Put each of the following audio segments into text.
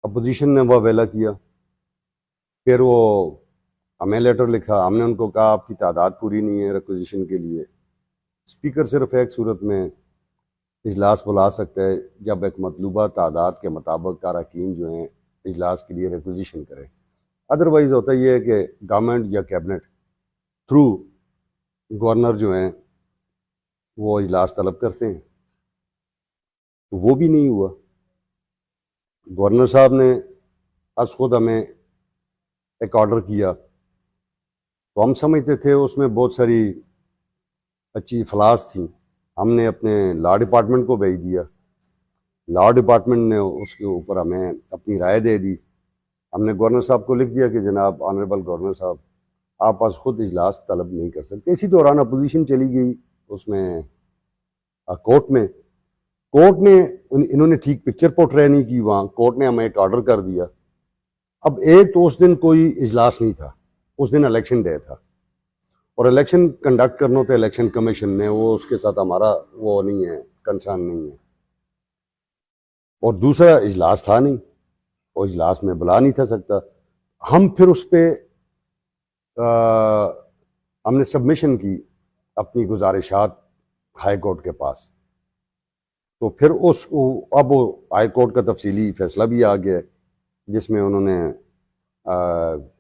Opposition نے وہ ویلا کیا، پھر وہ ہمیں لیٹر لکھا، ہم نے ان کو کہا آپ کی تعداد پوری نہیں ہے ریکوزیشن کے لیے۔ اسپیکر صرف ایک صورت میں اجلاس بلا سکتا ہے جب ایک مطلوبہ تعداد کے مطابق اراکین جو ہیں اجلاس کے لیے ریکوزیشن کرے، ادروائز ہوتا یہ ہے کہ گورنمنٹ یا کیبنٹ تھرو گورنر جو ہیں وہ اجلاس طلب کرتے ہیں، وہ بھی نہیں ہوا۔ گورنر صاحب نے از خود ہمیں ایک آرڈر کیا، تو ہم سمجھتے تھے اس میں بہت ساری اچھی فلاس تھیں، ہم نے اپنے لا ڈپارٹمنٹ کو بھیج دیا، لا ڈپارٹمنٹ نے اس کے اوپر ہمیں اپنی رائے دے دی۔ ہم نے گورنر صاحب کو لکھ دیا کہ جناب آنریبل گورنر صاحب آپ از خود اجلاس طلب نہیں کر سکتے۔ اسی دوران اپوزیشن چلی گئی اس میں کورٹ میں انہوں نے ٹھیک پکچر پورٹرے نہیں کی، وہاں کورٹ نے ہمیں ایک آرڈر کر دیا۔ اب ایک تو اس دن کوئی اجلاس نہیں تھا، اس دن الیکشن ڈے تھا، اور الیکشن کنڈکٹ کرنا ہوتا ہے الیکشن کمیشن نے، وہ اس کے ساتھ ہمارا وہ نہیں ہے، کنسرن نہیں ہے۔ اور دوسرا اجلاس تھا نہیں، وہ اجلاس میں بلا نہیں تھا سکتا۔ ہم پھر اس پہ ہم نے سبمیشن کی اپنی گزارشات ہائی کورٹ کے پاس، تو پھر اب وہ ہائی کورٹ کا تفصیلی فیصلہ بھی آ گیا ہے، جس میں انہوں نے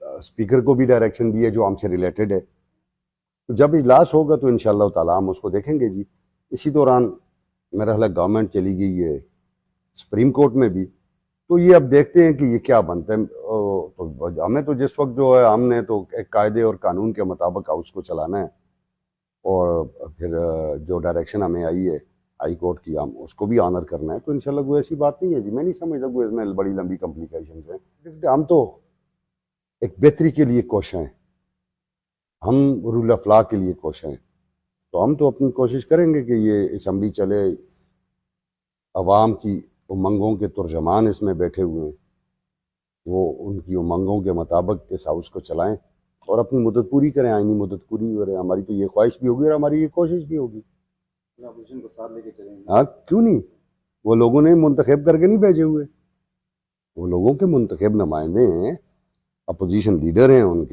اسپیکر کو بھی ڈائریکشن دی ہے جو ہم سے ریلیٹڈ ہے۔ تو جب اجلاس ہوگا تو انشاءاللہ تعالیٰ ہم اس کو دیکھیں گے جی۔ اسی دوران میرا خیال ہے گورنمنٹ چلی گئی ہے سپریم کورٹ میں بھی، تو یہ اب دیکھتے ہیں کہ یہ کیا بنتا ہے۔ تو ہمیں تو جس وقت جو ہے ہم نے تو ایک قاعدے اور قانون کے مطابق ہاؤس کو چلانا ہے، اور پھر جو ڈائریکشن ہمیں آئی ہے ہائی کورٹ کی ہم اس کو بھی آنر کرنا ہے۔ تو انشاءاللہ کوئی ایسی بات نہیں ہے جی، میں نہیں سمجھتا کوئی اس میں بڑی لمبی کمپلیکیشنز ہیں۔ ہم تو ایک بہتری کے لیے کوشاں ہیں، ہم رول آف لا کے لیے کوشاں ہیں، تو ہم تو اپنی کوشش کریں گے کہ یہ اسمبلی چلے، عوام کی امنگوں کے ترجمان اس میں بیٹھے ہوئے ہیں، وہ ان کی امنگوں کے مطابق اس ہاؤس کو چلائیں اور اپنی مدت پوری کریں، آئینی مدت پوری کریں۔ ہماری تو یہ خواہش بھی ہوگی اور ہماری یہ کوشش بھی ہوگی۔ اپوزیشن کو ساتھ لے کے چلیں گے؟ ہاں کیوں نہیں، وہ لوگوں نے منتخب کر کے نہیں بھیجے ہوئے، وہ لوگوں کے منتخب نمائندے ہیں، اپوزیشن لیڈر ہیں، ان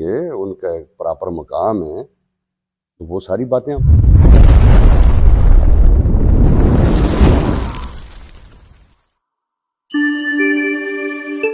کا ایک پراپر مقام ہے، تو وہ ساری باتیں